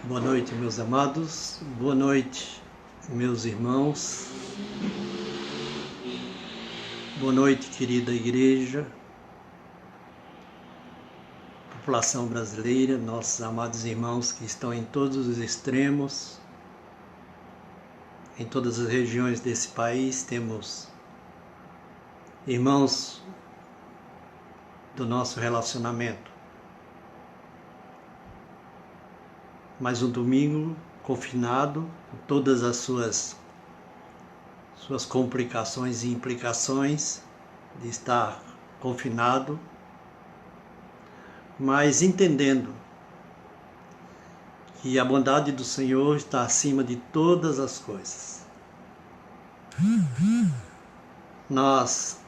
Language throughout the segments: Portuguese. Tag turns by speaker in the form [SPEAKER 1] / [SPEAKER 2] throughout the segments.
[SPEAKER 1] Boa noite, meus amados. Boa noite, meus irmãos. Boa noite, querida igreja, população brasileira, nossos amados irmãos que estão em todos os extremos, em todas as regiões desse país. Temos irmãos do nosso relacionamento. Mais um domingo confinado, com todas as suas complicações e implicações de estar confinado, mas entendendo que a bondade do Senhor está acima de todas as coisas. Nós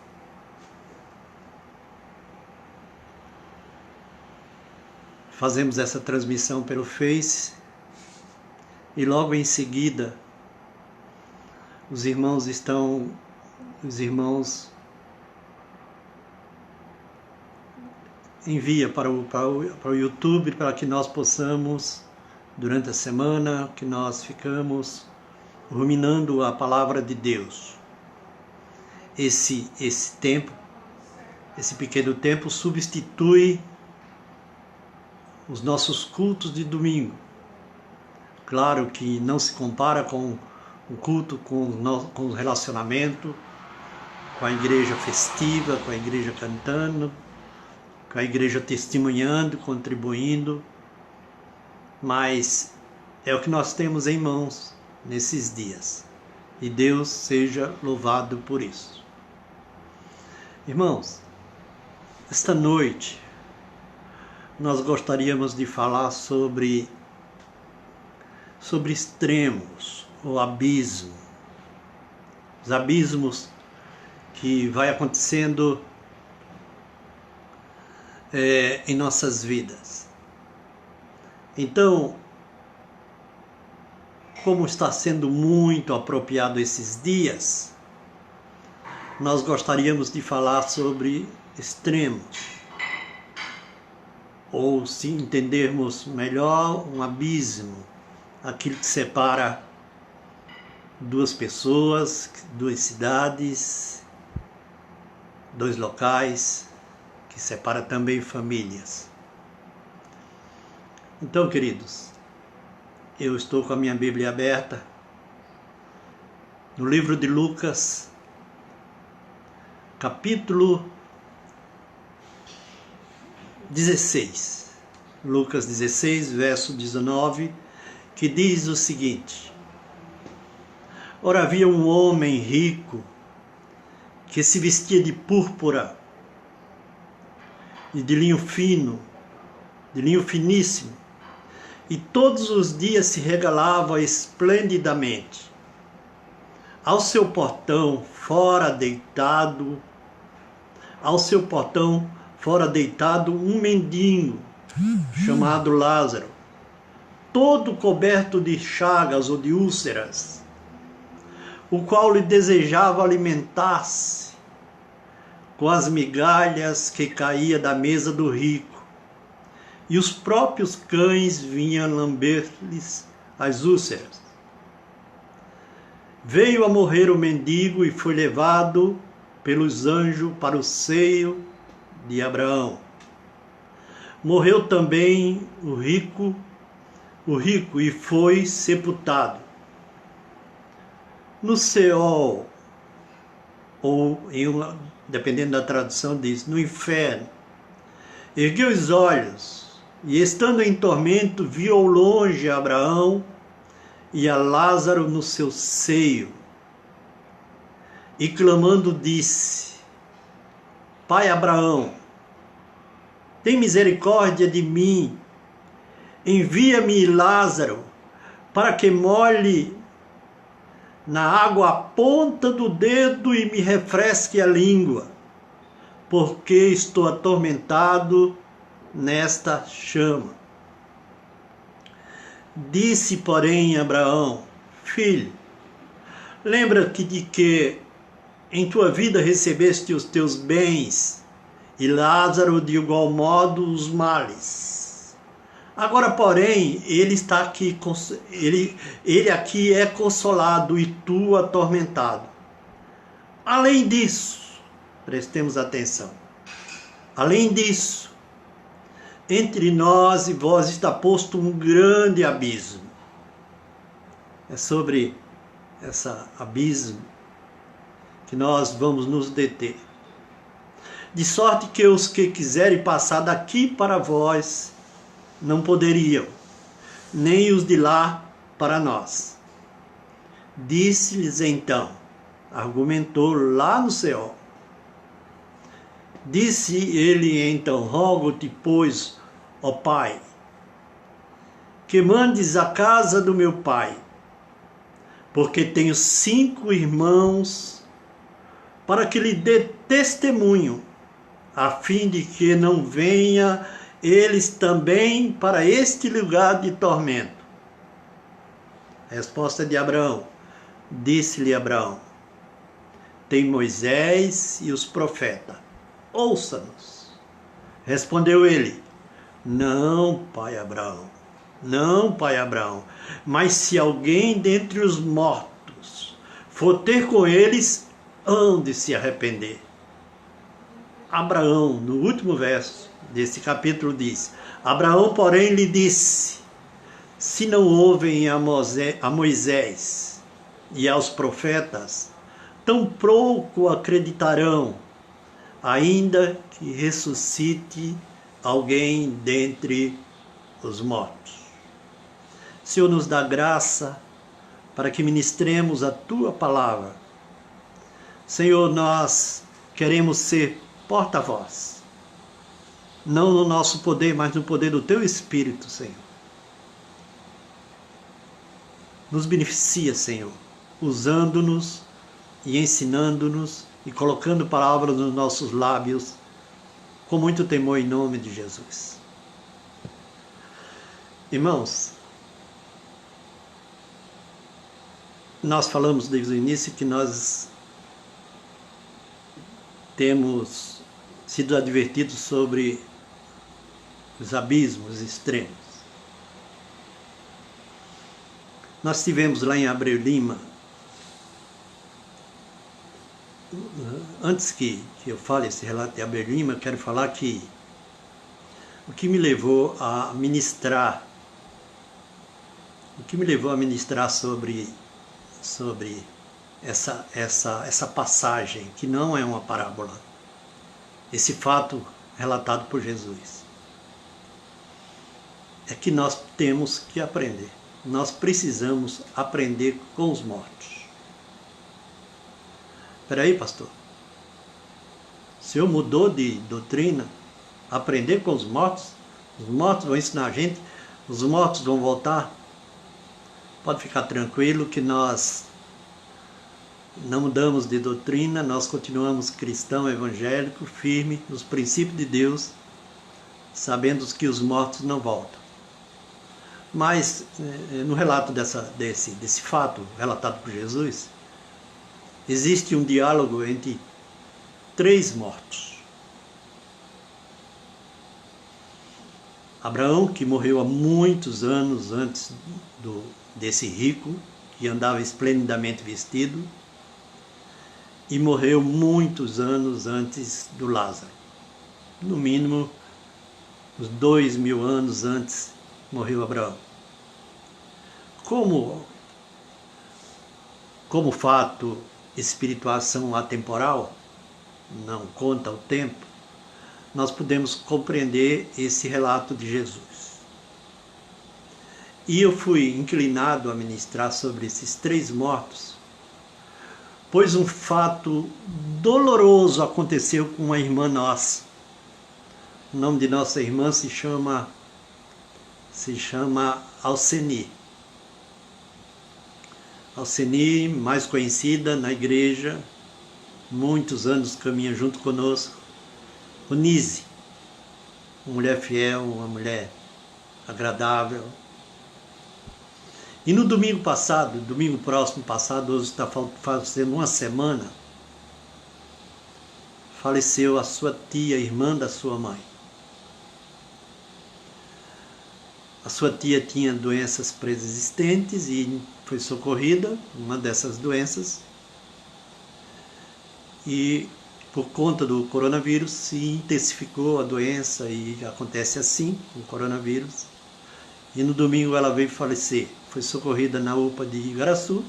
[SPEAKER 1] fazemos essa transmissão pelo Face e logo em seguida os irmãos envia para o YouTube para que nós possamos, durante a semana, que nós ficamos ruminando a palavra de Deus. Esse pequeno tempo substitui os nossos cultos de domingo. Claro que não se compara com o culto, com o relacionamento, com a igreja festiva, com a igreja cantando, com a igreja testemunhando, contribuindo, mas é o que nós temos em mãos nesses dias. E Deus seja louvado por isso. Irmãos, esta noite nós gostaríamos de falar sobre extremos, ou abismo. Os abismos que vai acontecendo em nossas vidas. Então, como está sendo muito apropriado esses dias, nós gostaríamos de falar sobre extremos. Ou, se entendermos melhor, um abismo, aquilo que separa duas pessoas, duas cidades, dois locais, que separa também famílias. Então, queridos, eu estou com a minha Bíblia aberta no livro de Lucas, capítulo 16, Lucas 16, verso 19, que diz o seguinte: Ora, havia um homem rico que se vestia de púrpura e de linho fino, de linho finíssimo, e todos os dias se regalava esplendidamente. Ao seu portão fora deitado um mendigo chamado Lázaro, todo coberto de chagas ou de úlceras, o qual lhe desejava alimentar-se com as migalhas que caía da mesa do rico, e os próprios cães vinham lamber-lhes as úlceras. Veio a morrer o mendigo e foi levado pelos anjos para o seio de Abraão. Morreu também o rico e foi sepultado. No Seol, ou dependendo da tradução diz, no inferno, ergueu os olhos e, estando em tormento, viu ao longe Abraão e a Lázaro no seu seio. E clamando disse: Pai Abraão, tem misericórdia de mim, envia-me Lázaro para que molhe na água a ponta do dedo e me refresque a língua, porque estou atormentado nesta chama. Disse, porém, Abraão: Filho, lembra-te de que em tua vida recebeste os teus bens, e Lázaro de igual modo os males. Agora, porém, ele está aqui, ele aqui é consolado e tu atormentado. Além disso, prestemos atenção. Além disso, entre nós e vós está posto um grande abismo. É sobre esse abismo que nós vamos nos deter. De sorte que os que quiserem passar daqui para vós não poderiam, nem os de lá para nós. Disse-lhes então, argumentou lá no céu. Disse ele então, rogo-te, pois, ó Pai, que mandes a casa do meu pai, porque tenho 5 irmãos, para que lhe dê testemunho, a fim de que não venha eles também para este lugar de tormento. Resposta de Abraão. Disse-lhe Abraão, tem Moisés e os profetas, ouça-nos. Respondeu ele, não, pai Abraão, não, pai Abraão, mas se alguém dentre os mortos for ter com eles, hão de se arrepender. Abraão, no último verso desse capítulo diz, Abraão, porém, lhe disse, se não ouvem a Moisés e aos profetas, tão pouco acreditarão, ainda que ressuscite alguém dentre os mortos. Senhor, nos dá graça para que ministremos a Tua palavra. Senhor, nós queremos ser porta-voz, não no nosso poder, mas no poder do Teu Espírito, Senhor. Nos beneficia, Senhor, usando-nos e ensinando-nos e colocando palavras nos nossos lábios com muito temor em nome de Jesus. Irmãos, nós falamos desde o início que nós temos sido advertidos sobre os abismos extremos. Nós tivemos lá em Abreu Lima, antes que eu fale esse relato de Abreu Lima, eu quero falar que o que me levou a ministrar sobre essa passagem, que não é uma parábola, esse fato relatado por Jesus, é que nós temos que aprender. Nós precisamos aprender com os mortos. Espera aí, pastor. O senhor mudou de doutrina? Aprender com os mortos? Os mortos vão ensinar a gente? Os mortos vão voltar? Pode ficar tranquilo que nós não mudamos de doutrina, nós continuamos cristão evangélico, firme nos princípios de Deus, sabendo que os mortos não voltam. Mas no relato desse fato relatado por Jesus, existe um diálogo entre 3 mortos. Abraão, que morreu há muitos anos antes desse rico, que andava esplendidamente vestido, e morreu muitos anos antes do Lázaro. No mínimo, uns 2000 anos antes morreu Abraão. Como fato espirituação atemporal, não conta o tempo, nós podemos compreender esse relato de Jesus. E eu fui inclinado a ministrar sobre esses 3 mortos, pois um fato doloroso aconteceu com uma irmã nossa. O nome de nossa irmã se chama Alceni. Alceni, mais conhecida na igreja, muitos anos caminha junto conosco. Onise, uma mulher fiel, uma mulher agradável. E no domingo próximo passado, hoje está fazendo uma semana, faleceu a sua tia, irmã da sua mãe. A sua tia tinha doenças pré-existentes e foi socorrida, uma dessas doenças, e por conta do coronavírus se intensificou a doença e acontece assim com o coronavírus. E no domingo ela veio falecer. Foi socorrida na UPA de Igaraçu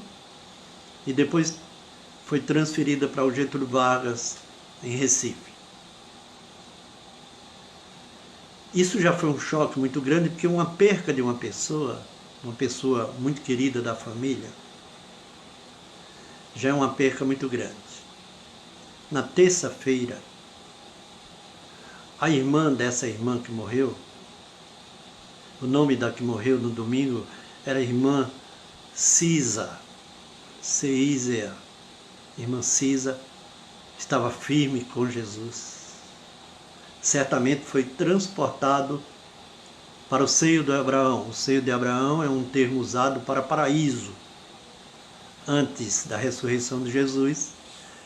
[SPEAKER 1] e depois foi transferida para o Getúlio Vargas, em Recife. Isso já foi um choque muito grande, porque uma perca de uma pessoa muito querida da família, já é uma perca muito grande. Na terça-feira, a irmã dessa irmã que morreu, o nome da que morreu no domingo era a irmã Cisa, Ceísea. Irmã Cisa estava firme com Jesus. Certamente foi transportado para o seio de Abraão. O seio de Abraão é um termo usado para paraíso. Antes da ressurreição de Jesus,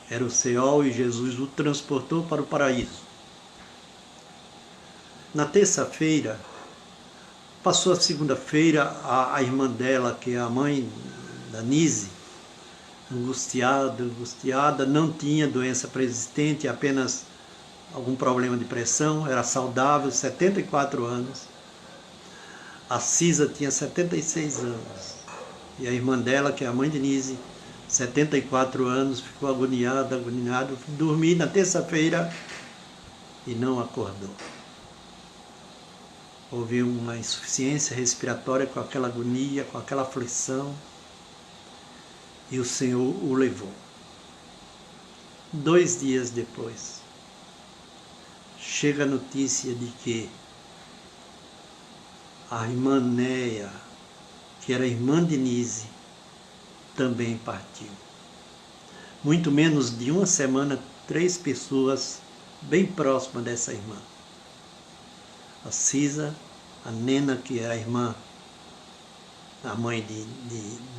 [SPEAKER 1] era o Seol e Jesus o transportou para o paraíso. Na terça-feira, passou a segunda-feira, a irmã dela, que é a mãe da Nise, angustiada, não tinha doença pré-existente, apenas algum problema de pressão, era saudável, 74 anos. A Cisa tinha 76 anos. E a irmã dela, que é a mãe de Nise, 74 anos, ficou agoniada, dormiu na terça-feira e não acordou. Houve uma insuficiência respiratória com aquela agonia, com aquela aflição, e o Senhor o levou. 2 dias depois, chega a notícia de que a irmã Néia, que era irmã de Nise, também partiu. Muito menos de uma semana, 3 pessoas bem próximas dessa irmã. A Cisa, a Nena, que era a irmã, a mãe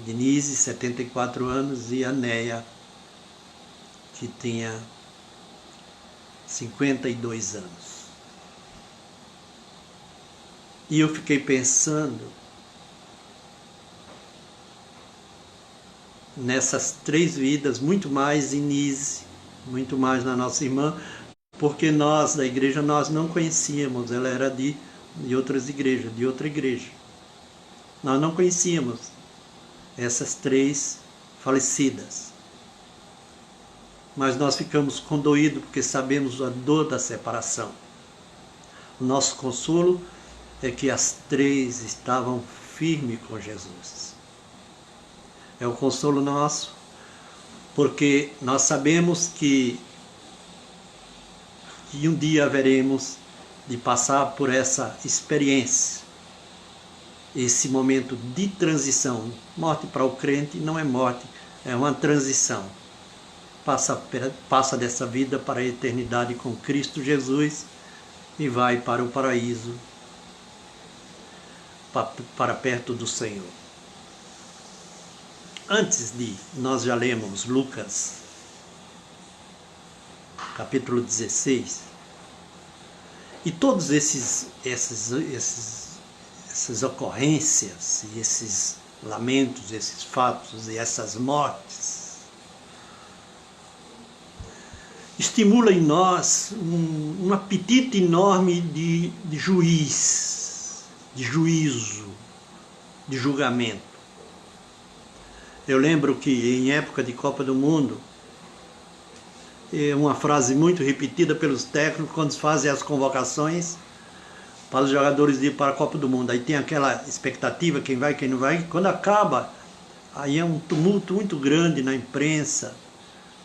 [SPEAKER 1] de Nise, 74 anos, e a Néia, que tinha 52 anos. E eu fiquei pensando nessas 3 vidas, muito mais em Nise, muito mais na nossa irmã, porque nós da igreja nós não conhecíamos, ela era de outras igrejas, de outra igreja. Nós não conhecíamos essas 3 falecidas. Mas nós ficamos condoídos porque sabemos a dor da separação. O nosso consolo é que as 3 estavam firmes com Jesus. É o consolo nosso, porque nós sabemos que um dia haveremos de passar por essa experiência, esse momento de transição. Morte para o crente não é morte, é uma transição. Passa dessa vida para a eternidade com Cristo Jesus e vai para o paraíso, para perto do Senhor. Antes nós já lemos Lucas, capítulo 16, e todos essas ocorrências, e esses lamentos, esses fatos e essas mortes, estimula em nós um apetite enorme de juiz, de juízo, de julgamento. Eu lembro que em época de Copa do Mundo, é uma frase muito repetida pelos técnicos quando fazem as convocações para os jogadores ir para a Copa do Mundo. Aí tem aquela expectativa, quem vai, quem não vai. Quando acaba, aí é um tumulto muito grande na imprensa,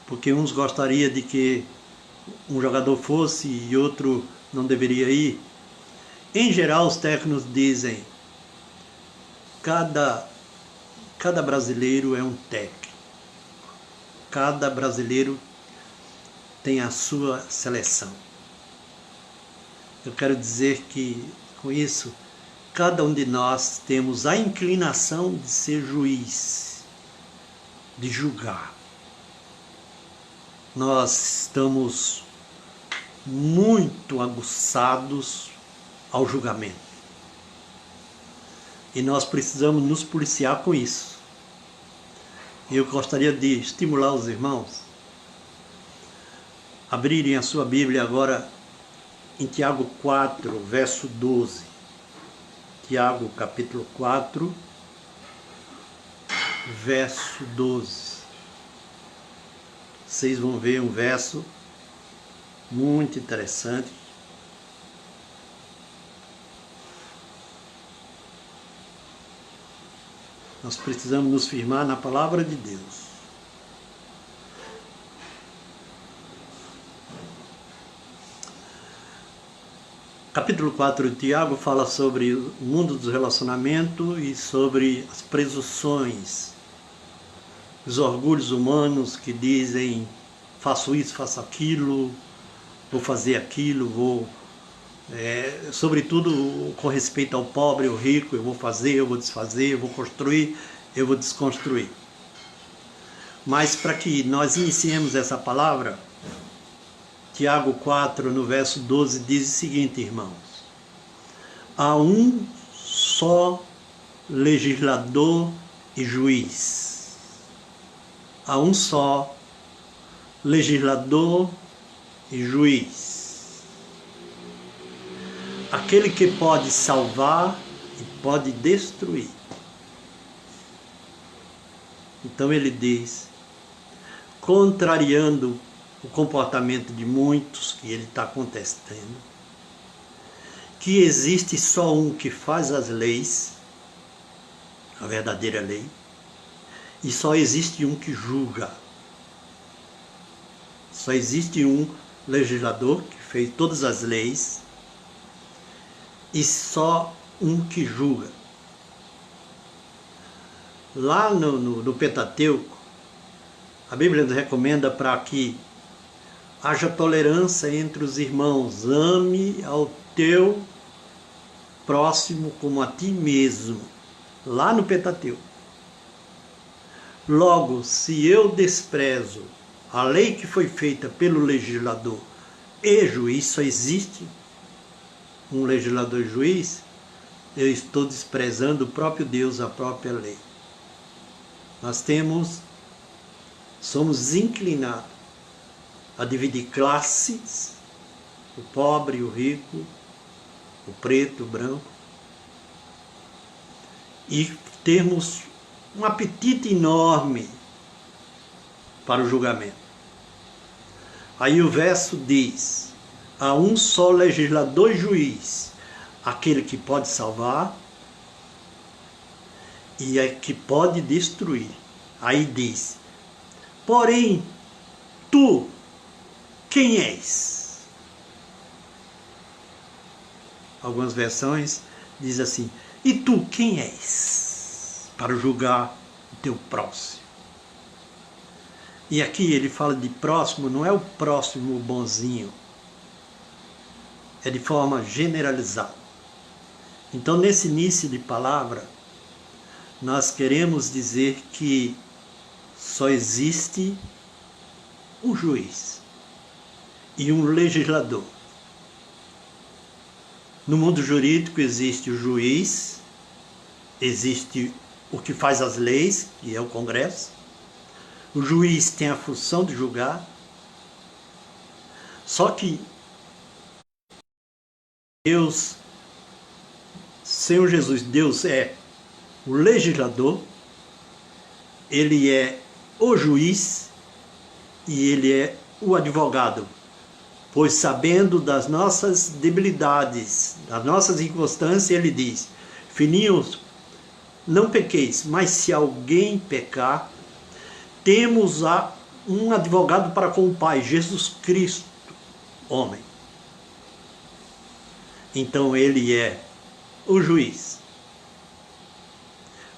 [SPEAKER 1] porque uns gostariam de que um jogador fosse e outro não deveria ir. Em geral, os técnicos dizem: cada brasileiro é um técnico. Cada brasileiro tem a sua seleção. Eu quero dizer que, com isso, cada um de nós temos a inclinação de ser juiz, de julgar. Nós estamos muito aguçados ao julgamento. E nós precisamos nos policiar com isso. Eu gostaria de estimular os irmãos a abrirem a sua Bíblia agora em Tiago 4, verso 12. Tiago, capítulo 4, verso 12. Vocês vão ver um verso muito interessante. Nós precisamos nos firmar na palavra de Deus. Capítulo 4 de Tiago fala sobre o mundo dos relacionamentos e sobre as presunções, os orgulhos humanos que dizem: faço isso, faço aquilo, vou fazer aquilo, sobretudo com respeito ao pobre, ao rico, eu vou fazer, eu vou desfazer, eu vou construir, eu vou desconstruir. Mas para que nós iniciemos essa palavra, Tiago 4, no verso 12, diz o seguinte, irmãos: há um só legislador e juiz. Há um só legislador e juiz. Aquele que pode salvar e pode destruir. Então ele diz, contrariando o comportamento de muitos que ele está contestando, que existe só um que faz as leis, a verdadeira lei, e só existe um que julga. Só existe um legislador que fez todas as leis, e só um que julga. Lá no Pentateuco, a Bíblia nos recomenda para que haja tolerância entre os irmãos. Ame ao teu próximo como a ti mesmo. Lá no Pentateuco. Logo, se eu desprezo a lei que foi feita pelo legislador e juiz, só existe um legislador e juiz, eu estou desprezando o próprio Deus, a própria lei. Nós somos inclinados a dividir classes, o pobre, o rico, o preto, o branco, e termos um apetite enorme para o julgamento. Aí o verso diz, há um só legislador e juiz, aquele que pode salvar e é que pode destruir. Aí diz, porém, tu, quem és? Algumas versões diz assim, e tu, quem és? Para julgar o teu próximo. E aqui ele fala de próximo, não é o próximo bonzinho, é de forma generalizada. Então, nesse início de palavra, nós queremos dizer que só existe um juiz e um legislador. No mundo jurídico existe o juiz, existe o que faz as leis, que é o Congresso. O juiz tem a função de julgar. Só que Deus, Senhor Jesus, Deus é o legislador, ele é o juiz e ele é o advogado, pois sabendo das nossas debilidades, das nossas inconstâncias, ele diz, filhinhos, não pequeis, mas se alguém pecar, temos um advogado para com o Pai, Jesus Cristo, homem. Então ele é o juiz,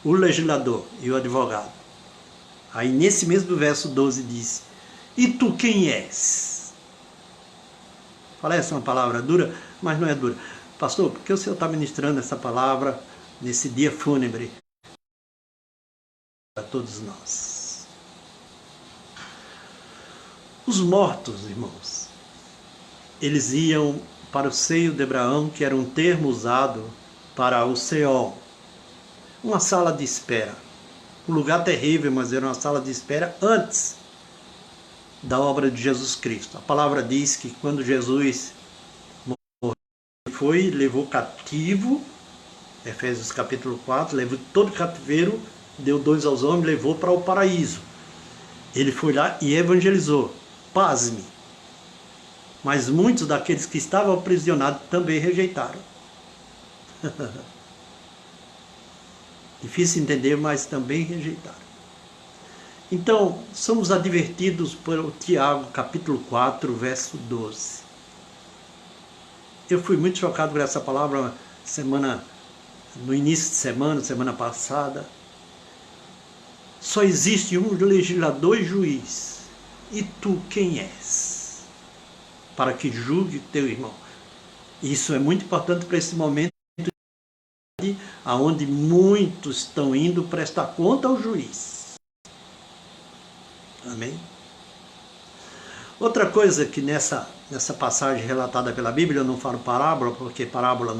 [SPEAKER 1] o legislador e o advogado. Aí nesse mesmo verso 12 diz, e tu quem és? Parece uma palavra dura, mas não é dura. Pastor, por que o senhor está ministrando essa palavra nesse dia fúnebre para todos nós? Os mortos, irmãos, eles iam para o seio de Abraão, que era um termo usado para o Seol. uma sala de espera. Um lugar terrível, mas era uma sala de espera antes da obra de Jesus Cristo. A palavra diz que quando Jesus foi, levou cativo, Efésios capítulo 4, levou todo cativeiro, deu 2 aos homens, levou para o paraíso. Ele foi lá e evangelizou. Pasme. Mas muitos daqueles que estavam aprisionados também rejeitaram. Difícil entender, mas também rejeitaram. Então, somos advertidos por Tiago, capítulo 4, verso 12. Eu fui muito chocado por essa palavra no início de semana passada. Só existe um legislador e juiz. E tu quem és? Para que julgue teu irmão. Isso é muito importante para esse momento onde muitos estão indo prestar conta ao juiz. Amém? Outra coisa que nessa passagem relatada pela Bíblia, eu não falo parábola, porque parábola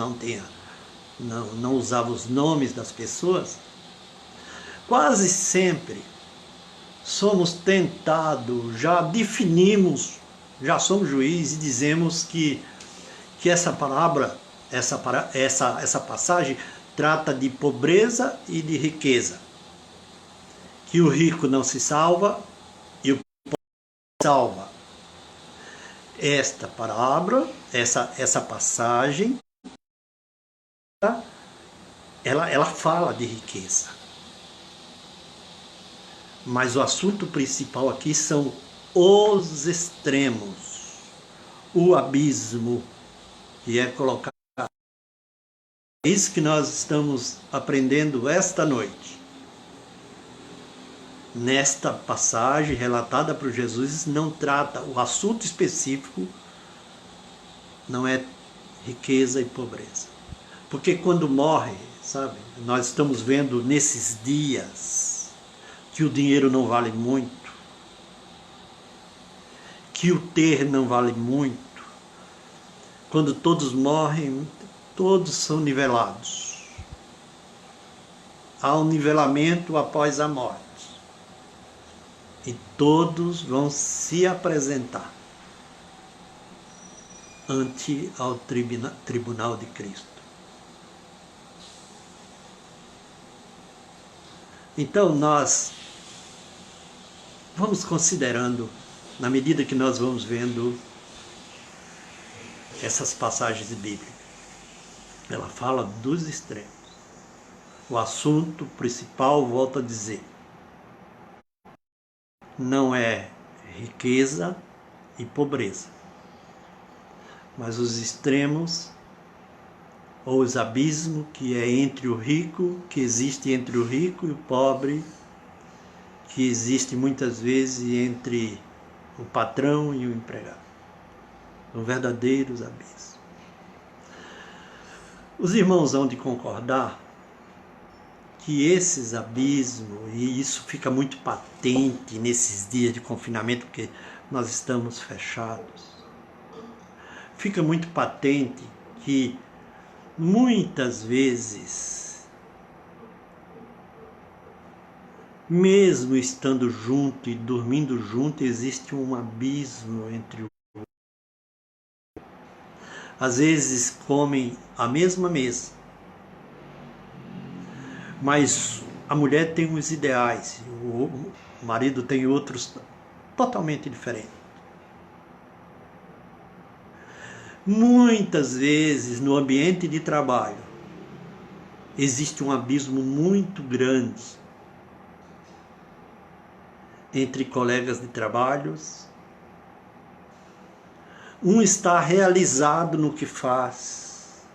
[SPEAKER 1] não usava os nomes das pessoas. Quase sempre somos tentados, já definimos, já somos juízes e dizemos que essa parábola, essa passagem trata de pobreza e de riqueza. Que o rico não se salva e o pobre se salva. Esta parábola, essa passagem, ela fala de riqueza. Mas o assunto principal aqui são os extremos, o abismo, que é colocar. É isso que nós estamos aprendendo esta noite. Nesta passagem relatada por Jesus, não trata o assunto específico, não é riqueza e pobreza. Porque quando morre, sabe, nós estamos vendo nesses dias que o dinheiro não vale muito, que o ter não vale muito. Quando todos morrem, todos são nivelados. Há um nivelamento após a morte. E todos vão se apresentar ante ao tribunal de Cristo. Então nós vamos considerando, na medida que nós vamos vendo essas passagens bíblicas. Ela fala dos extremos. O assunto principal, volto a dizer, não é riqueza e pobreza, mas os extremos ou os abismos que é entre o rico, que existe entre o rico e o pobre, que existe muitas vezes entre o patrão e o empregado. São verdadeiros abismos. Os irmãos hão de concordar que esses abismos, e isso fica muito patente nesses dias de confinamento, porque nós estamos fechados, fica muito patente que muitas vezes, mesmo estando junto e dormindo junto, existe um abismo entre o. Às vezes comem a mesma mesa, mas a mulher tem uns ideais, o marido tem outros totalmente diferentes. Muitas vezes no ambiente de trabalho existe um abismo muito grande entre colegas de trabalhos. Um está realizado no que faz,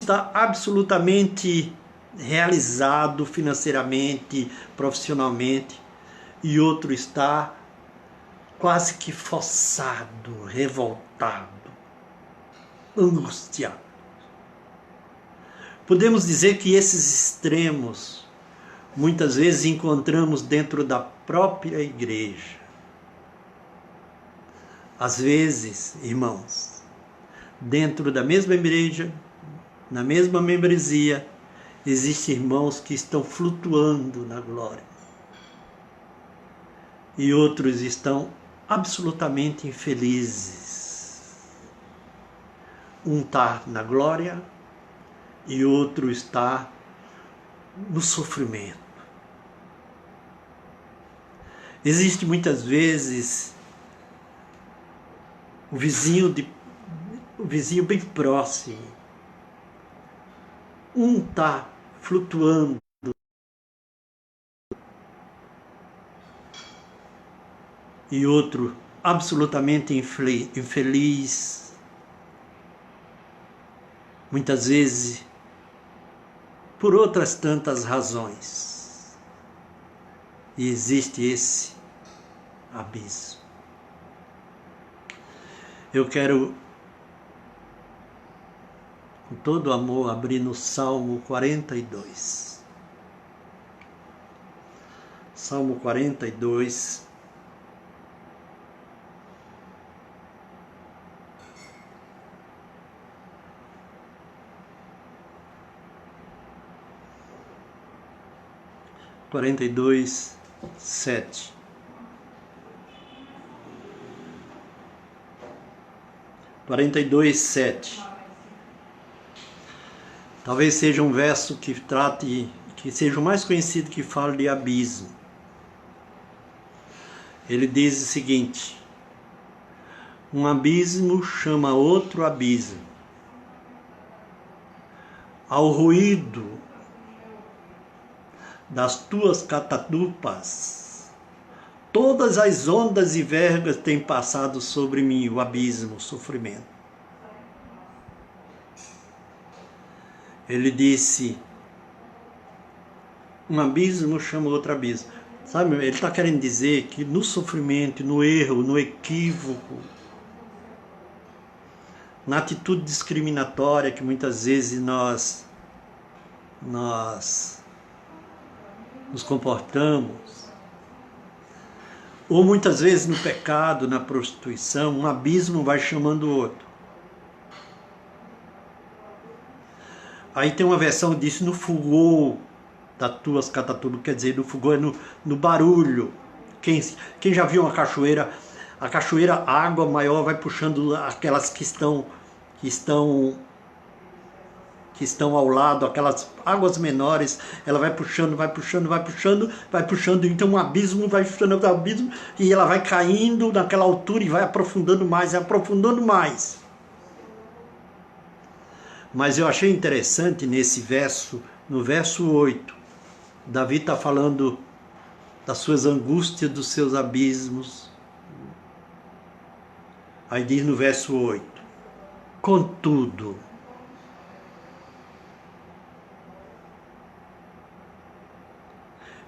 [SPEAKER 1] está absolutamente realizado financeiramente, profissionalmente, e outro está quase que forçado, revoltado, angustiado. Podemos dizer que esses extremos muitas vezes encontramos dentro da própria igreja. Às vezes, irmãos, dentro da mesma igreja, na mesma membresia, Existem irmãos que estão flutuando na glória. E outros estão absolutamente infelizes. Um está na glória e outro está no sofrimento. Existe muitas vezes o vizinho bem próximo. Um está flutuando e outro absolutamente infeliz. Muitas vezes por outras tantas razões. E existe esse abismo. Eu quero, com todo amor, abrir no Salmo 42. Salmo 42. Quarenta e dois, 7. 42, 7. Talvez seja um verso que seja o mais conhecido, que fala de abismo. Ele diz o seguinte: um abismo chama outro abismo. Ao ruído das tuas catadupas, todas as ondas e vergas têm passado sobre mim, o abismo, o sofrimento. Ele disse, um abismo chama outro abismo. Sabe, ele está querendo dizer que no sofrimento, no erro, no equívoco, na atitude discriminatória que muitas vezes nós nos comportamos, ou muitas vezes no pecado, na prostituição, um abismo vai chamando o outro. Aí tem uma versão disso no fulgor das tuas cataturas, quer dizer, no fulgor é no barulho. Quem já viu uma cachoeira, a cachoeira, a água maior vai puxando aquelas que estão ao lado, aquelas águas menores, ela vai puxando, então um abismo vai puxando outro abismo, e ela vai caindo naquela altura e vai aprofundando mais. Mas eu achei interessante nesse verso, no verso 8, Davi está falando das suas angústias, dos seus abismos. Aí diz no verso 8, contudo,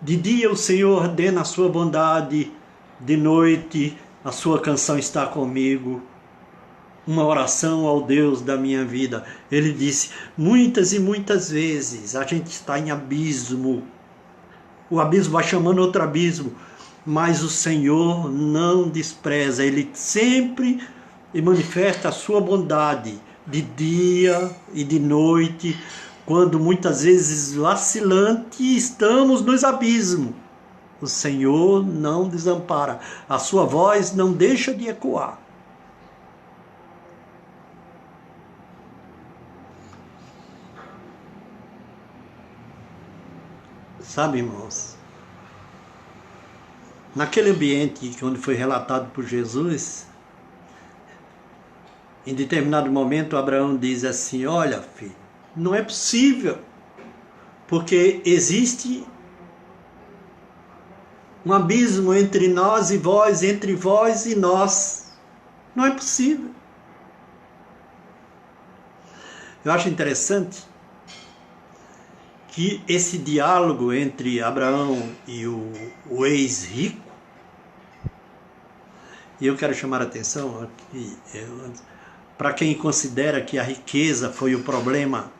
[SPEAKER 1] de dia o Senhor ordena a sua bondade, de noite a sua canção está comigo, uma oração ao Deus da minha vida. Ele disse, muitas e muitas vezes a gente está em abismo, o abismo vai chamando outro abismo, mas o Senhor não despreza, Ele sempre manifesta a sua bondade, de dia e de noite, quando muitas vezes vacilante estamos nos abismos. O Senhor não desampara, a sua voz não deixa de ecoar. Sabe, irmãos, naquele ambiente onde foi relatado por Jesus, em determinado momento Abraão diz assim, olha filho, não é possível, porque existe um abismo entre nós e vós, entre vós e nós, não é possível. Eu acho interessante que esse diálogo entre Abraão e o ex-rico, e eu quero chamar a atenção aqui, para quem considera que a riqueza foi o problema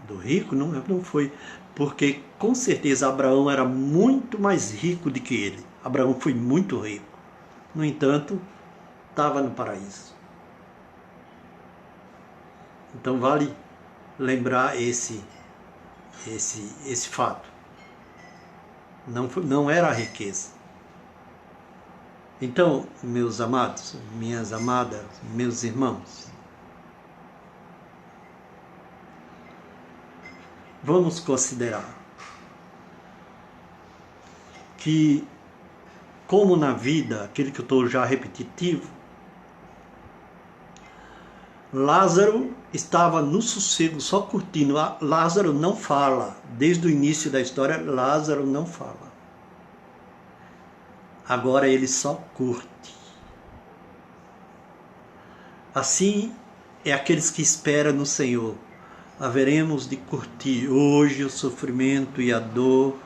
[SPEAKER 1] do rico, não foi, porque com certeza Abraão era muito mais rico do que ele. Abraão foi muito rico, no entanto, estava no paraíso. Então vale lembrar esse fato. Não era a riqueza. Então, meus amados, minhas amadas, meus irmãos, vamos considerar que, como na vida, aquele que eu estou já repetitivo, Lázaro estava no sossego, só curtindo. Lázaro não fala. Desde o início da história, Lázaro não fala. Agora ele só curte. Assim é aqueles que esperam no Senhor. Haveremos de curtir. Hoje o sofrimento e a dor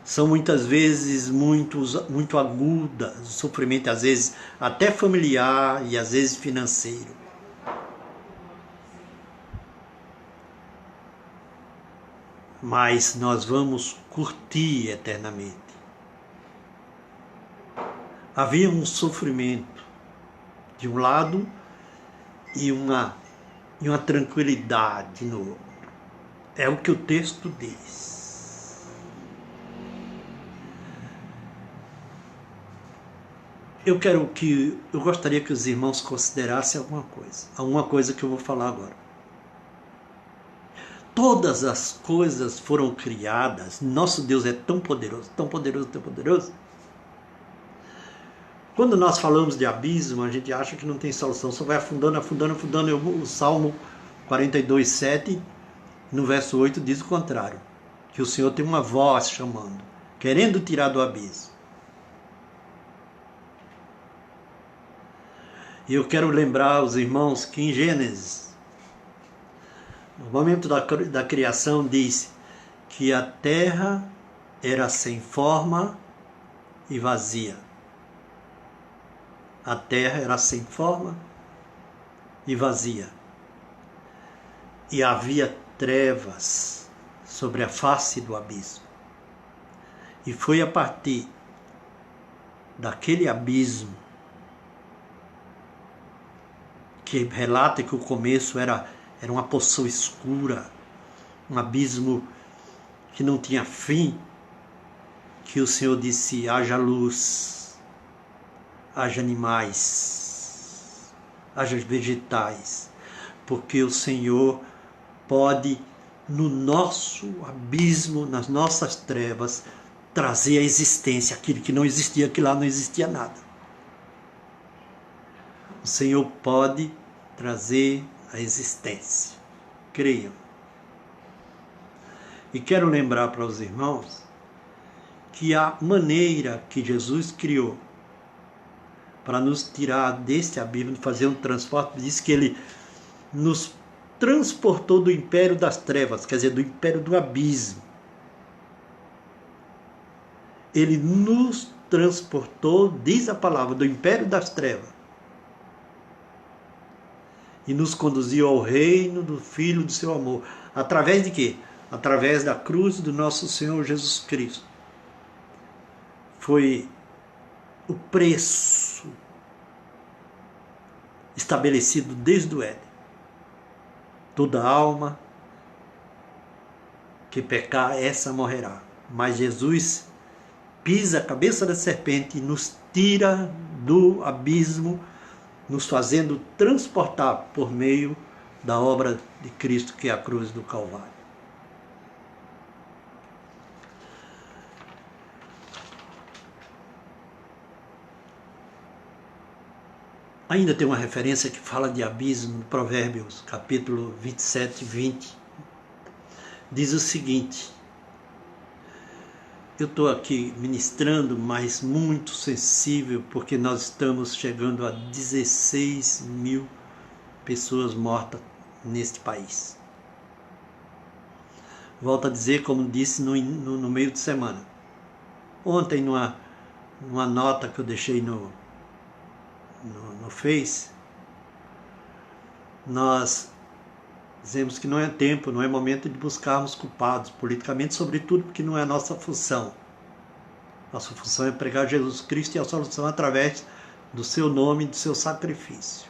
[SPEAKER 1] são muitas vezes muito agudas. O sofrimento às vezes até familiar e às vezes financeiro. Mas nós vamos curtir eternamente. Havia um sofrimento de um lado e uma tranquilidade no outro. É o que o texto diz. Eu gostaria que os irmãos considerassem alguma coisa que eu vou falar agora. Todas as coisas foram criadas. Nosso Deus é tão poderoso, tão poderoso, tão poderoso. Quando nós falamos de abismo, a gente acha que não tem solução, só vai afundando, afundando, afundando. O Salmo 42:7, no verso 8, diz o contrário, que o Senhor tem uma voz chamando, querendo tirar do abismo. E eu quero lembrar aos irmãos que em Gênesis, no momento da criação, diz que a terra era sem forma e vazia. A terra era sem forma e vazia. E havia trevas sobre a face do abismo. E foi a partir daquele abismo que relata que o começo era uma poção escura, um abismo que não tinha fim, que o Senhor disse: haja luz, haja animais, haja vegetais, porque o Senhor pode, no nosso abismo, nas nossas trevas, trazer à existência aquilo que não existia, que lá não existia nada. O Senhor pode trazer a existência. Creiam. E quero lembrar para os irmãos que a maneira que Jesus criou para nos tirar deste abismo, fazer um transporte, diz que ele nos transportou do império das trevas, quer dizer, do império do abismo. Ele nos transportou, diz a palavra, do império das trevas, e nos conduziu ao reino do Filho do seu amor. Através de quê? Através da cruz do nosso Senhor Jesus Cristo. Foi o preço estabelecido desde o Éden. Toda alma que pecar, essa morrerá. Mas Jesus pisa a cabeça da serpente e nos tira do abismo, nos fazendo transportar por meio da obra de Cristo, que é a cruz do Calvário. Ainda tem uma referência que fala de abismo no Provérbios, capítulo 27, 20. Diz o seguinte: eu estou aqui ministrando, mas muito sensível, porque nós estamos chegando a 16 mil pessoas mortas neste país. Volto a dizer, como disse no meio de semana. Ontem, numa nota que eu deixei no Face, nós dizemos que não é tempo, não é momento de buscarmos culpados politicamente, sobretudo porque não é a nossa função. Nossa função é pregar Jesus Cristo e a solução através do seu nome e do seu sacrifício.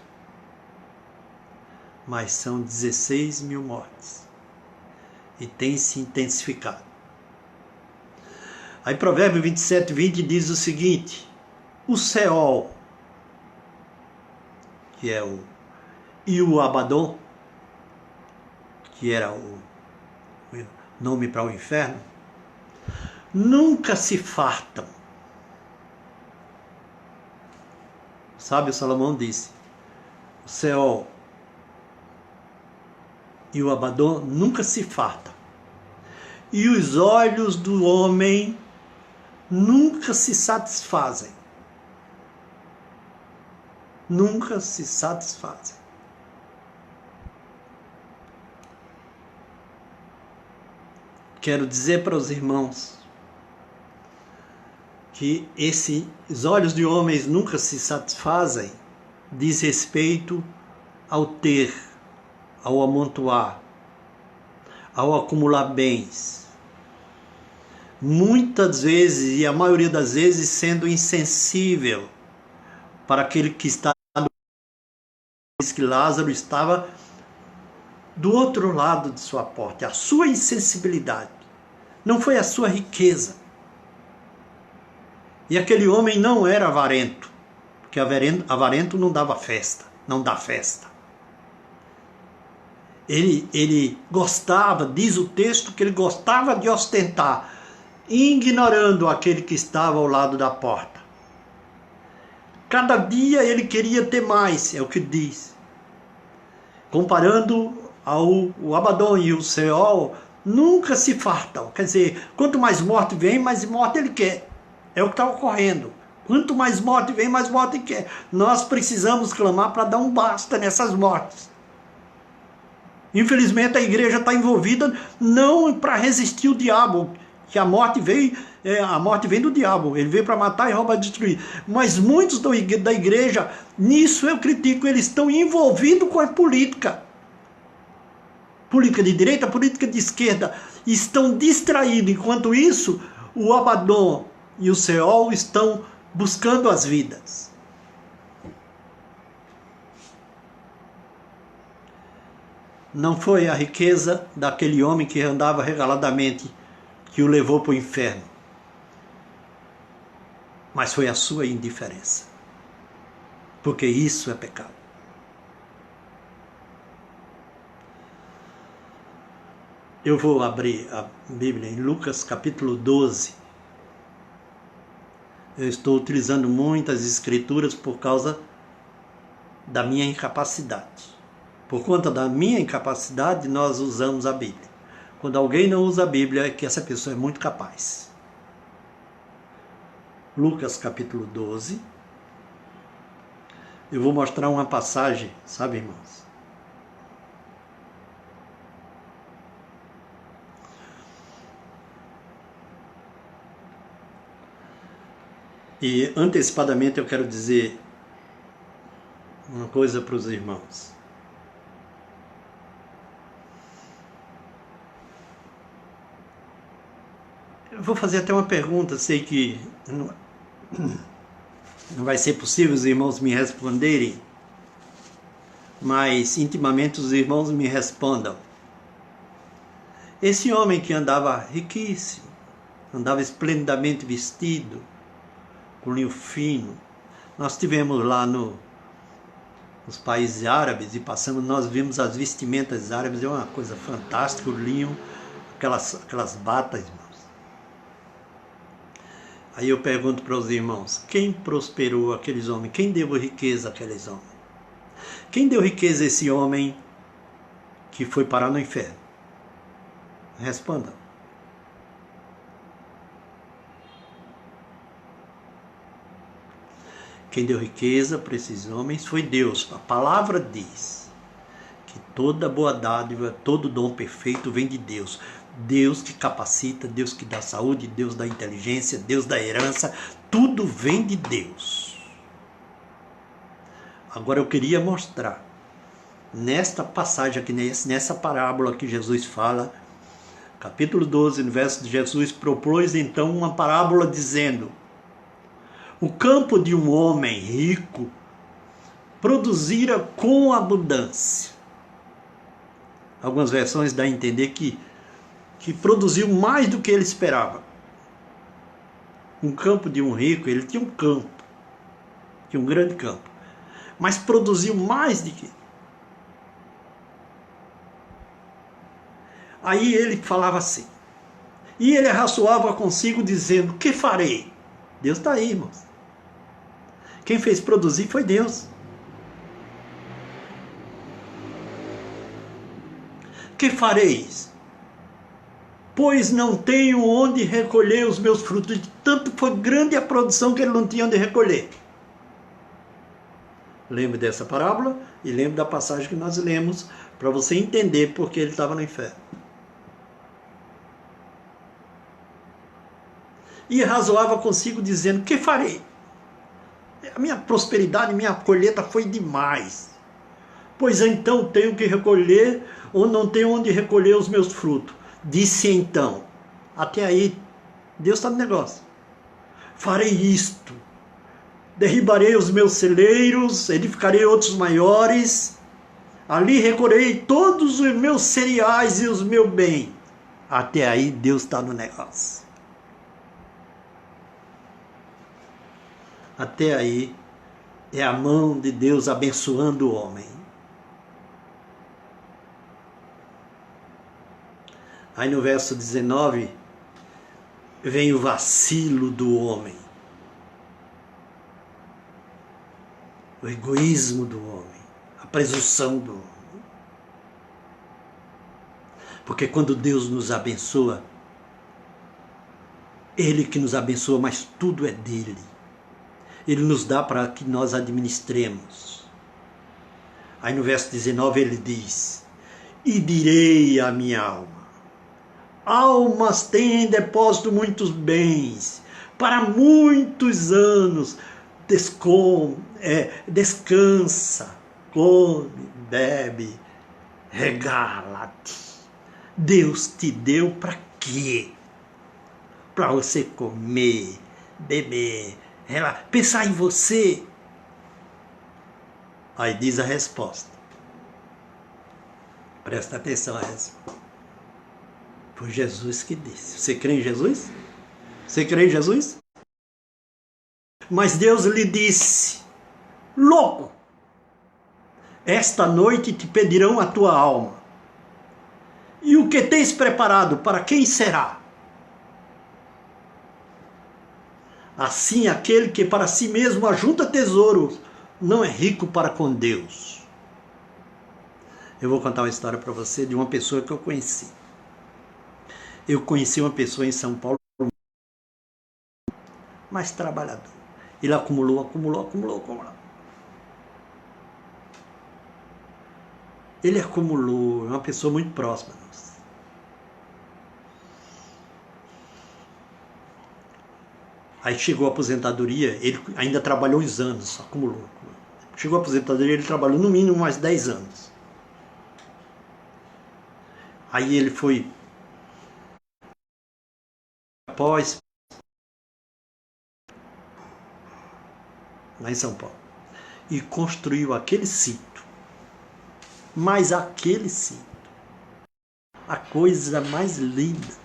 [SPEAKER 1] mas são 16 mil mortes. E tem se intensificado. Aí Provérbio 27, 20 diz o seguinte: o Seol, que é e o Abaddon, que era o nome para o inferno, nunca se fartam. O sábio Salomão disse: o Seol e o Abaddon nunca se fartam, e os olhos do homem nunca se satisfazem. Nunca se satisfazem. Quero dizer para os irmãos que esses olhos de homens nunca se satisfazem, diz respeito ao ter, ao amontoar, ao acumular bens. Muitas vezes, e a maioria das vezes, sendo insensível para aquele que está diz que Lázaro estava do outro lado de sua porta. A sua insensibilidade não foi a sua riqueza. E aquele homem não era avarento, porque avarento não dava festa, não dá festa. Ele gostava, diz o texto, que ele gostava de ostentar, ignorando aquele que estava ao lado da porta. Cada dia ele queria ter mais, é o que diz. Comparando o Abaddon e o Seol, nunca se fartam. Quer dizer, quanto mais morte vem, mais morte ele quer. É o que está ocorrendo. Quanto mais morte vem, mais morte ele quer. Nós precisamos clamar para dar um basta nessas mortes. Infelizmente a igreja está envolvida não para resistir o diabo, que a morte vem do diabo, ele veio para matar e roubar e destruir. Mas muitos da igreja, nisso eu critico, eles estão envolvidos com a política. Política de direita, política de esquerda, estão distraídos. Enquanto isso, o Abaddon e o Seol estão buscando as vidas. Não foi a riqueza daquele homem que andava regaladamente que o levou para o inferno, mas foi a sua indiferença, porque isso é pecado. Eu vou abrir a Bíblia em Lucas capítulo 12. Eu estou utilizando muitas escrituras por causa da minha incapacidade. Por conta da minha incapacidade, nós usamos a Bíblia. Quando alguém não usa a Bíblia, é que essa pessoa é muito capaz. Lucas capítulo 12. Eu vou mostrar uma passagem, sabe, irmãos? E antecipadamente eu quero dizer uma coisa para os irmãos. Eu vou fazer até uma pergunta, sei que não vai ser possível os irmãos me responderem, mas intimamente os irmãos me respondam. Esse homem que andava riquíssimo, andava esplendidamente vestido, com linho fino, nós estivemos lá nos países árabes e nós vimos as vestimentas árabes, é uma coisa fantástica, o linho, aquelas batas, irmãos. Aí eu pergunto para os irmãos, quem prosperou aqueles homens? Quem deu riqueza àqueles homens? Quem deu riqueza a esse homem que foi parar no inferno? Responda. Quem deu riqueza para esses homens foi Deus. A palavra diz que toda boa dádiva, todo dom perfeito vem de Deus. Deus que capacita, Deus que dá saúde, Deus dá inteligência, Deus dá herança, tudo vem de Deus. Agora eu queria mostrar, nesta passagem aqui, nessa parábola que Jesus fala, capítulo 12, no verso de Jesus, propôs então uma parábola dizendo: o campo de um homem rico produzira com abundância. Algumas versões dão a entender que produziu mais do que ele esperava. Um campo de um rico, ele tinha um campo, tinha um grande campo, mas produziu mais do que. Aí ele falava assim, e ele arrazoava consigo dizendo, que farei? Deus está aí, irmãos. Quem fez produzir foi Deus. Que fareis? Pois não tenho onde recolher os meus frutos. De tanto foi grande a produção que ele não tinha onde recolher. Lembre dessa parábola e lembre da passagem que nós lemos para você entender por que ele estava no inferno. E razoava consigo dizendo, que farei? A minha prosperidade, minha colheita foi demais. Pois então tenho que recolher ou não tenho onde recolher os meus frutos. Disse então, até aí, Deus está no negócio. Farei isto, derribarei os meus celeiros, edificarei outros maiores, ali recolherei todos os meus cereais e os meus bens. Até aí Deus está no negócio. Até aí é a mão de Deus abençoando o homem. Aí no verso 19, vem o vacilo do homem. O egoísmo do homem. A presunção do homem. Porque quando Deus nos abençoa, Ele que nos abençoa, mas tudo é dele. Ele nos dá para que nós administremos. Aí no verso 19 ele diz, e direi à minha alma, almas têm em depósito muitos bens, para muitos anos, descansa, come, bebe, regala-te. Deus te deu para quê? Para você comer, beber, pensar em você. Aí diz a resposta. Presta atenção a resposta. Foi Jesus que disse. Você crê em Jesus? Você crê em Jesus? Mas Deus lhe disse, louco, esta noite te pedirão a tua alma. E o que tens preparado, para quem será? Assim, aquele que para si mesmo ajunta tesouros, não é rico para com Deus. Eu vou contar uma história para você de uma pessoa que eu conheci. Eu conheci uma pessoa em São Paulo, mais trabalhador. Ele acumulou. Ele acumulou, é uma pessoa muito próxima a nós. Aí chegou a aposentadoria, ele ainda trabalhou uns anos, acumulou. Chegou a aposentadoria, ele trabalhou no mínimo mais 10 anos. Aí ele foi após lá em São Paulo e construiu aquele sítio. Mas aquele sítio, a coisa mais linda.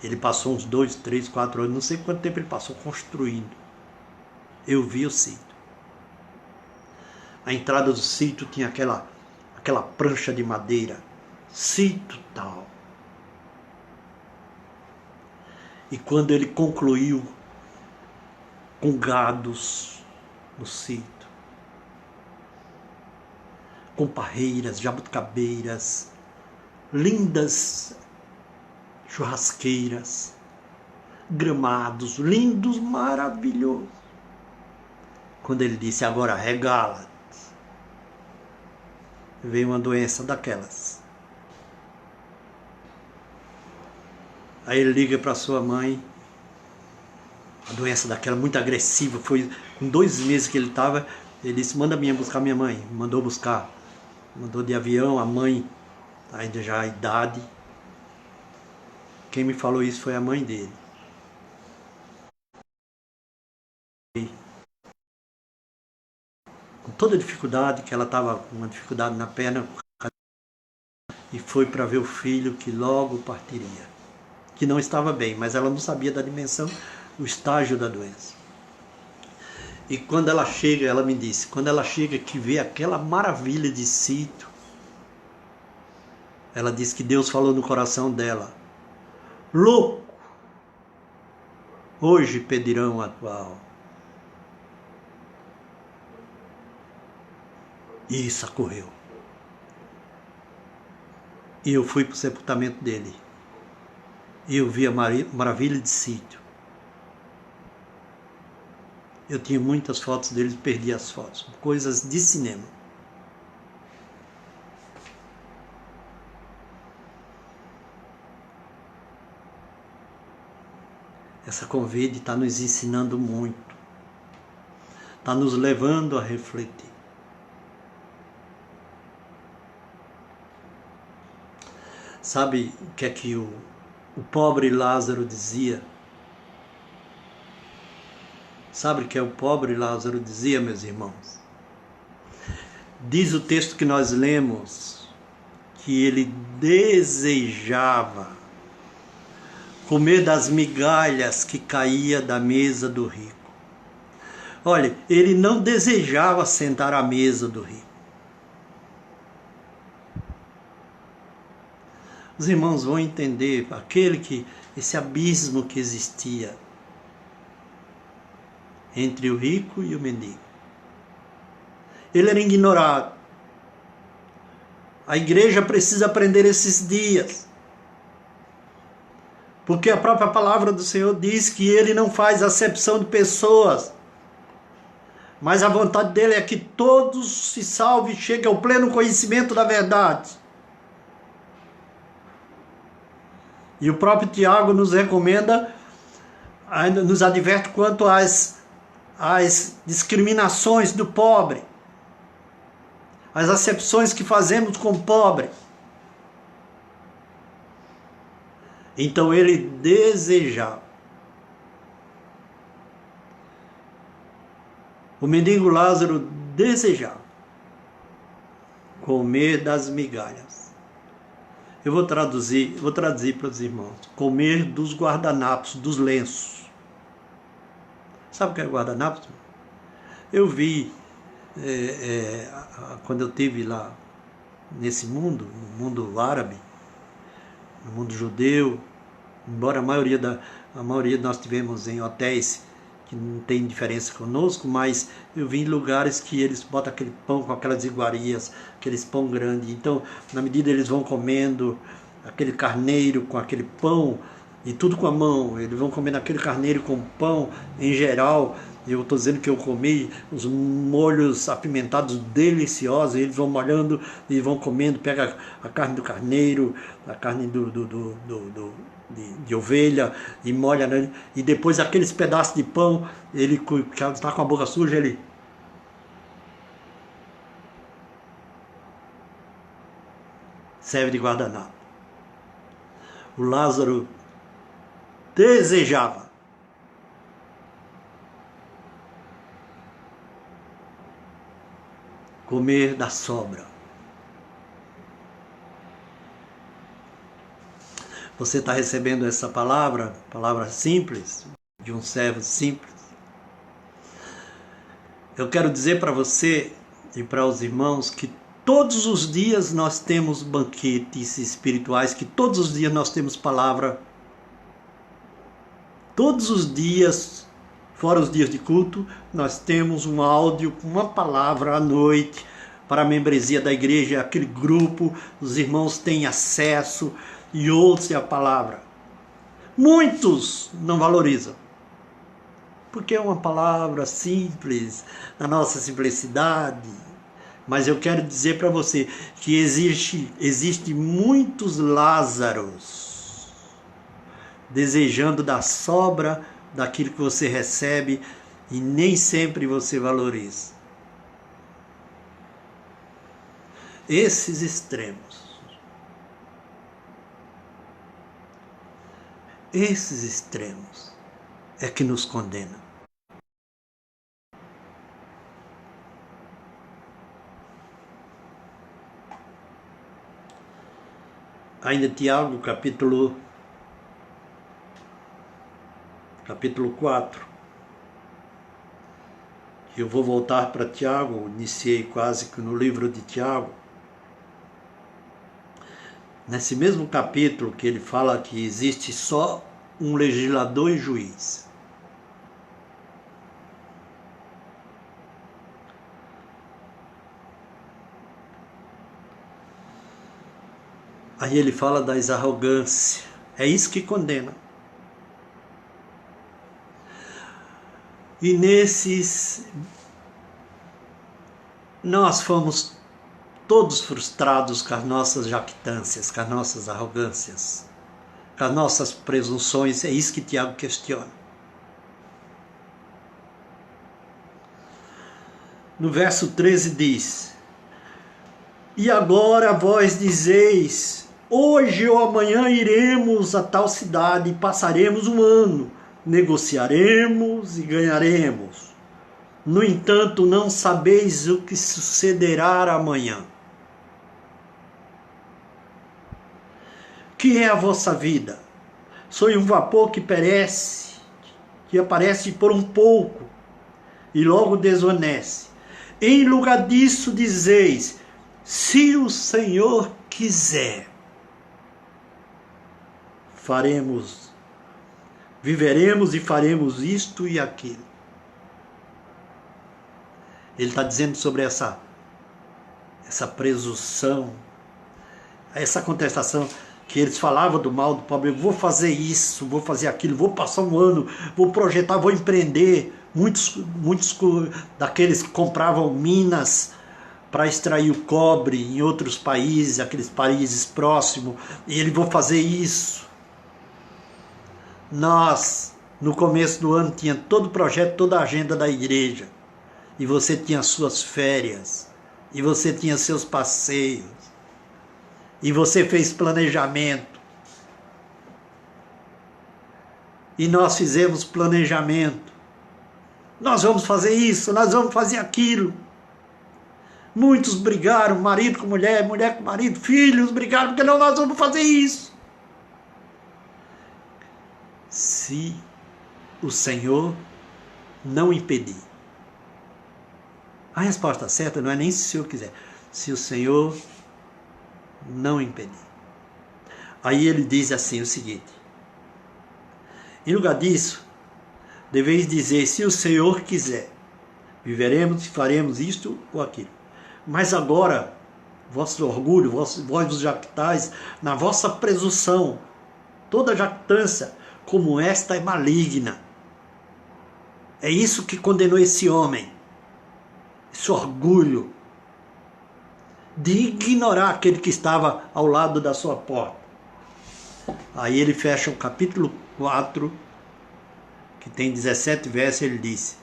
[SPEAKER 1] Ele passou uns 2, 3, 4 anos, não sei quanto tempo ele passou construindo. Eu vi o sítio. A entrada do sítio tinha aquela prancha de madeira. Sítio tal. E quando ele concluiu com gados no sítio, com parreiras, jabuticabeiras, lindas churrasqueiras, gramados, lindos, maravilhosos. Quando ele disse, agora regala-te, veio uma doença daquelas. Aí ele liga para sua mãe, a doença daquela muito agressiva, foi com 2 meses que ele estava, ele disse, manda buscar minha mãe, mandou buscar, mandou de avião, a mãe, ainda já a idade, quem me falou isso foi a mãe dele. Com toda a dificuldade, que ela estava com uma dificuldade na perna, e foi para ver o filho que logo partiria, que não estava bem, mas ela não sabia da dimensão, do estágio da doença. E quando ela chega, ela me disse, quando ela chega que vê aquela maravilha de sítio, ela disse que Deus falou no coração dela: louco, hoje pedirão a tua alma. E isso ocorreu. E eu fui para o sepultamento dele. E eu vi a maravilha de sítio. Eu tinha muitas fotos dele e perdi as fotos. Coisas de cinema. Essa Covid está nos ensinando muito. Está nos levando a refletir. Sabe o que é que o pobre Lázaro dizia? Sabe o que é o pobre Lázaro dizia, meus irmãos? Diz o texto que nós lemos que ele desejava comer das migalhas que caía da mesa do rico. Olha, ele não desejava sentar à mesa do rico. Os irmãos vão entender esse abismo que existia entre o rico e o mendigo. Ele era ignorado. A igreja precisa aprender esses dias. Porque a própria palavra do Senhor diz que ele não faz acepção de pessoas. Mas a vontade dele é que todos se salvem e cheguem ao pleno conhecimento da verdade. E o próprio Tiago nos recomenda, nos adverte quanto às discriminações do pobre, as acepções que fazemos com o pobre. Então ele desejava. O mendigo Lázaro desejava comer das migalhas. Eu vou traduzir para os irmãos. Comer dos guardanapos, dos lenços. Sabe o que é guardanapos? Eu vi, quando eu estive lá nesse mundo, no mundo árabe, no mundo judeu, embora a maioria nós tivemos em hotéis que não tem diferença conosco, mas eu vi em lugares que eles botam aquele pão com aquelas iguarias, aqueles pão grande. Então, na medida eles vão comendo aquele carneiro com aquele pão, e tudo com a mão, eles vão comendo aquele carneiro com pão, em geral, eu estou dizendo que eu comi os molhos apimentados deliciosos, eles vão molhando e vão comendo, pega a carne do carneiro, a carne de ovelha e molha, né? E depois aqueles pedaços de pão, ele já está com a boca suja, ele serve de guardanapo. O Lázaro desejava comer da sobra. Você está recebendo essa palavra simples, de um servo simples. Eu quero dizer para você e para os irmãos que todos os dias nós temos banquetes espirituais, que todos os dias nós temos palavra. Todos os dias, fora os dias de culto, nós temos um áudio, uma palavra à noite para a membresia da igreja, aquele grupo, os irmãos têm acesso e ouçam a palavra. Muitos não valorizam, porque é uma palavra simples, na nossa simplicidade. Mas eu quero dizer para você que existe muitos Lázaros desejando da sobra daquilo que você recebe e nem sempre você valoriza. Esses extremos é que nos condenam. ainda Tiago, capítulo 4. Eu vou voltar para Tiago, iniciei quase que no livro de Tiago. Nesse mesmo capítulo que ele fala que existe só um legislador e juiz. Aí ele fala das arrogâncias. É isso que condena. E nesses, nós fomos todos frustrados com as nossas jactâncias, com as nossas arrogâncias, com as nossas presunções. É isso que Tiago questiona. No verso 13 diz: e agora vós dizeis, hoje ou amanhã iremos a tal cidade e passaremos um ano, negociaremos e ganharemos. No entanto, não sabeis o que sucederá amanhã. Que é a vossa vida? Sois um vapor que perece, que aparece por um pouco e logo desvanece. Em lugar disso dizeis, se o Senhor quiser, viveremos e faremos isto e aquilo. Ele está dizendo sobre essa presunção, essa contestação, que eles falavam do mal do pobre. Vou fazer isso, vou fazer aquilo, vou passar um ano, vou projetar, vou empreender. Muitos daqueles que compravam minas para extrair o cobre em outros países, aqueles países próximos, e ele vou fazer isso. Nós, no começo do ano, tinha todo o projeto, toda a agenda da igreja, e você tinha suas férias, e você tinha seus passeios, e você fez planejamento, e nós fizemos planejamento. Nós vamos fazer isso, nós vamos fazer aquilo. Muitos brigaram, marido com mulher, mulher com marido, filhos brigaram, porque não, nós vamos fazer isso. Se o Senhor não impedir. A resposta certa não é nem se o Senhor quiser, se o Senhor não impedir. Aí ele diz assim o seguinte: em lugar disso, deveis dizer, se o Senhor quiser, viveremos e faremos isto ou aquilo. Mas agora, vosso orgulho, vós vos jactais na vossa presunção. Toda jactância como esta é maligna. É isso que condenou esse homem. Esse orgulho de ignorar aquele que estava ao lado da sua porta. Aí ele fecha o capítulo 4, que tem 17 versos, ele diz: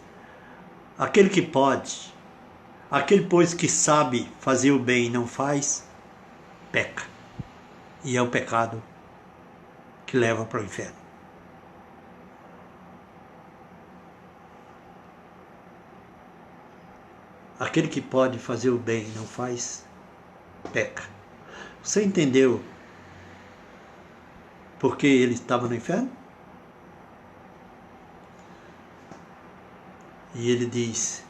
[SPEAKER 1] aquele que pode, aquele pois que sabe fazer o bem e não faz, peca. E é o pecado que leva para o inferno. Aquele que pode fazer o bem e não faz, peca. Você entendeu por que ele estava no inferno? E ele diz: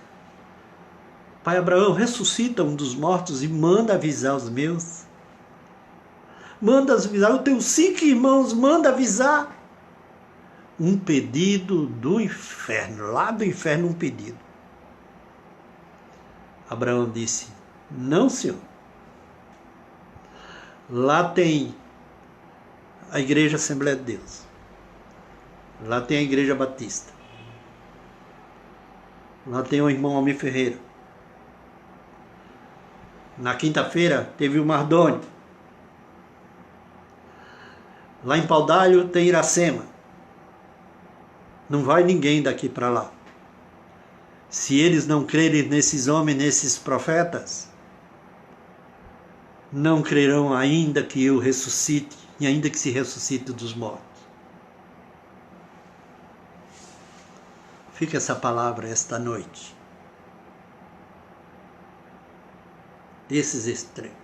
[SPEAKER 1] Pai Abraão, ressuscita um dos mortos e manda avisar os meus. Manda avisar, eu tenho 5 irmãos, manda avisar. Um pedido do inferno, lá do inferno um pedido. Abraão disse: não, Senhor. Lá tem a Igreja Assembleia de Deus. Lá tem a Igreja Batista. Lá tem o irmão Almir Ferreira. Na quinta-feira teve o Mardônio. Lá em Paudalho tem Iracema. Não vai ninguém daqui para lá. Se eles não crerem nesses homens, nesses profetas, não crerão ainda que eu ressuscite, e ainda que se ressuscite dos mortos. Fica essa palavra esta noite. Esses extremos.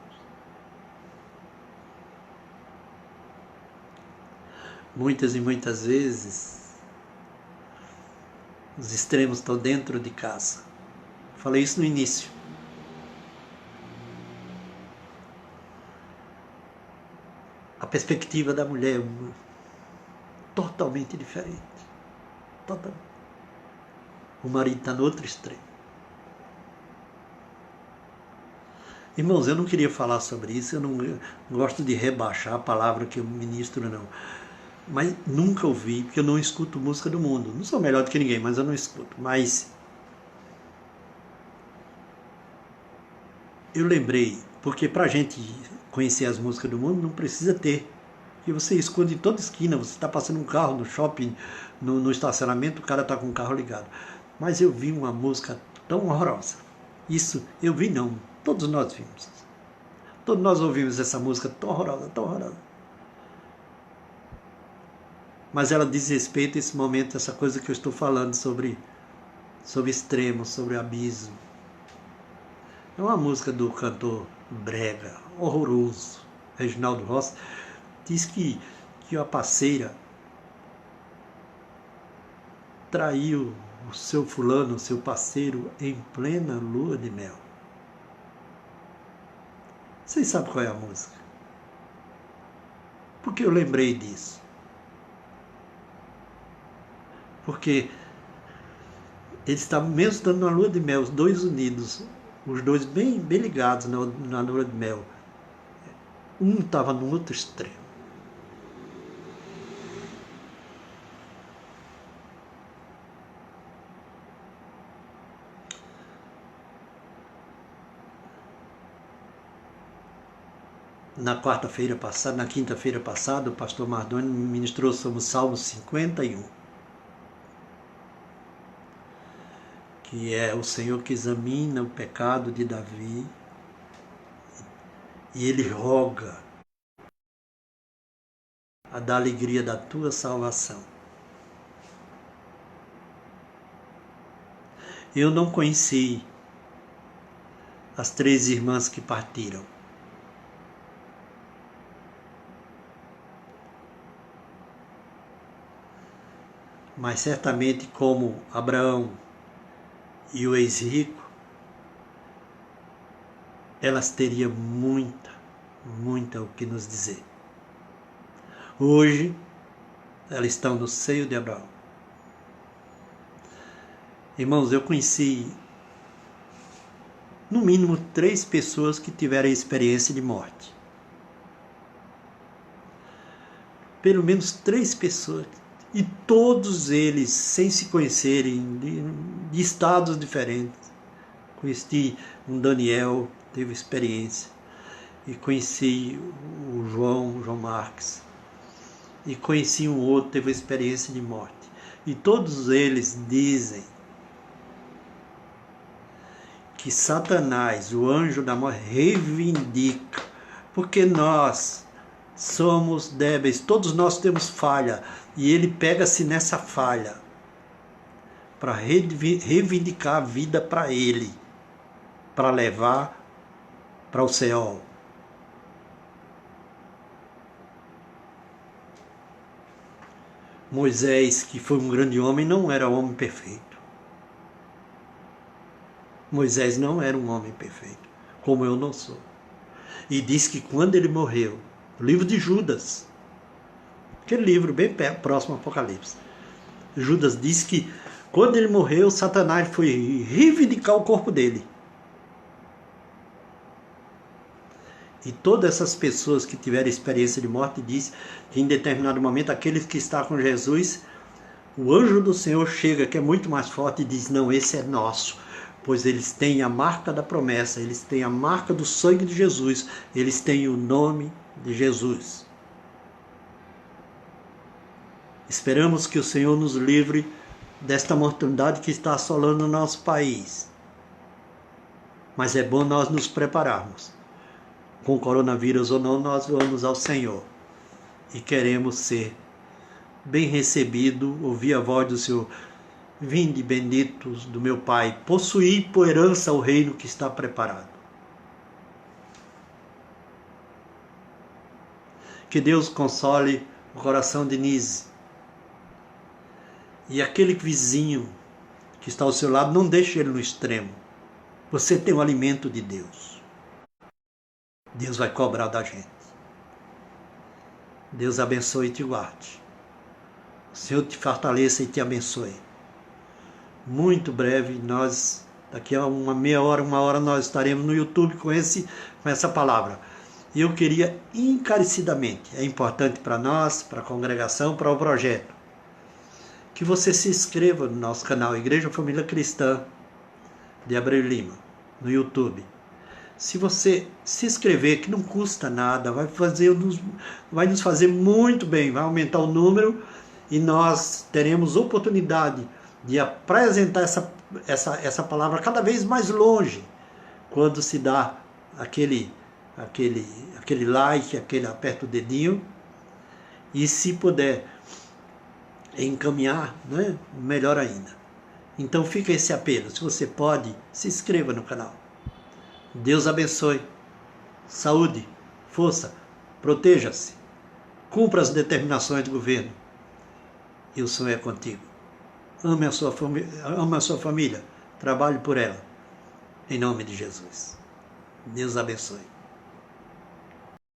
[SPEAKER 1] muitas e muitas vezes, os extremos estão dentro de casa. Falei isso no início. A perspectiva da mulher é totalmente diferente. Totalmente. O marido está no outro extremo. Irmãos, eu não queria falar sobre isso, eu não gosto de rebaixar a palavra que eu ministro, não. Mas nunca ouvi, porque eu não escuto música do mundo. Não sou melhor do que ninguém, mas eu não escuto. Mas eu lembrei, porque para a gente conhecer as músicas do mundo não precisa ter. E você escuta em toda esquina, você está passando um carro no shopping, no estacionamento, o cara está com o carro ligado. Mas eu vi uma música tão horrorosa. Isso, eu vi não, todos nós vimos. Todos nós ouvimos essa música tão horrorosa, tão horrorosa. Mas ela diz respeito a esse momento, essa coisa que eu estou falando sobre extremos, sobre abismo. É uma música do cantor brega, horroroso, Reginaldo Rossi. Diz que a parceira traiu o seu fulano, o seu parceiro, em plena lua de mel. Vocês sabem qual é a música? Por que eu lembrei disso? Porque eles estavam mesmo estando na lua de mel, os dois unidos, os dois bem ligados na lua de mel. Um estava no outro extremo. Na quinta-feira passada, o pastor Mardoni ministrou sobre o Salmo 51, que é o Senhor que examina o pecado de Davi e ele roga a da alegria da tua salvação. Eu não conheci as 3 irmãs que partiram. Mas certamente, como Abraão e o ex-rico, elas teriam muita o que nos dizer. Hoje, elas estão no seio de Abraão. Irmãos, eu conheci no mínimo 3 pessoas que tiveram experiência de morte. Pelo menos 3 pessoas. E todos eles, sem se conhecerem, de estados diferentes. Conheci um Daniel, teve experiência. E conheci o João Marques. E conheci um outro, teve experiência de morte. E todos eles dizem que Satanás, o anjo da morte, reivindica. Porque nós somos débeis, todos nós temos falha. E ele pega-se nessa falha para reivindicar a vida para ele, para levar para o céu. Moisés, que foi um grande homem, não era homem perfeito. Moisés não era um homem perfeito, como eu não sou. E diz que quando ele morreu, no livro de Judas, aquele livro bem próximo ao Apocalipse, Judas diz que quando ele morreu, Satanás foi reivindicar o corpo dele. E todas essas pessoas que tiveram experiência de morte diz que em determinado momento, aqueles que estão com Jesus, o anjo do Senhor chega, que é muito mais forte, e diz, não, esse é nosso, pois eles têm a marca da promessa, eles têm a marca do sangue de Jesus, eles têm o nome de Jesus. Esperamos que o Senhor nos livre desta mortandade que está assolando o nosso país. Mas é bom nós nos prepararmos. Com coronavírus ou não, nós vamos ao Senhor. E queremos ser bem recebidos, ouvir a voz do Senhor. Vinde, benditos do meu Pai, possuí por herança o reino que está preparado. Que Deus console o coração de Nise. E aquele vizinho que está ao seu lado, não deixe ele no extremo. Você tem o alimento de Deus. Deus vai cobrar da gente. Deus abençoe e te guarde. O Senhor te fortaleça e te abençoe. Muito breve, nós, daqui a uma meia hora, uma hora, nós estaremos no YouTube com essa palavra. E eu queria encarecidamente, é importante para nós, para a congregação, para o projeto, que você se inscreva no nosso canal Igreja Família Cristã de Abreu Lima, no YouTube. Se você se inscrever, que não custa nada, vai nos fazer muito bem, vai aumentar o número e nós teremos oportunidade de apresentar essa palavra cada vez mais longe, quando se dá aquele like, aquele aperta o dedinho, e se puder encaminhar, né, melhor ainda. Então fica esse apelo, se você pode, se inscreva no canal. Deus abençoe, saúde, força, proteja-se, cumpra as determinações do governo, e o Senhor é contigo. Ame a sua família, trabalhe por ela, em nome de Jesus. Deus abençoe.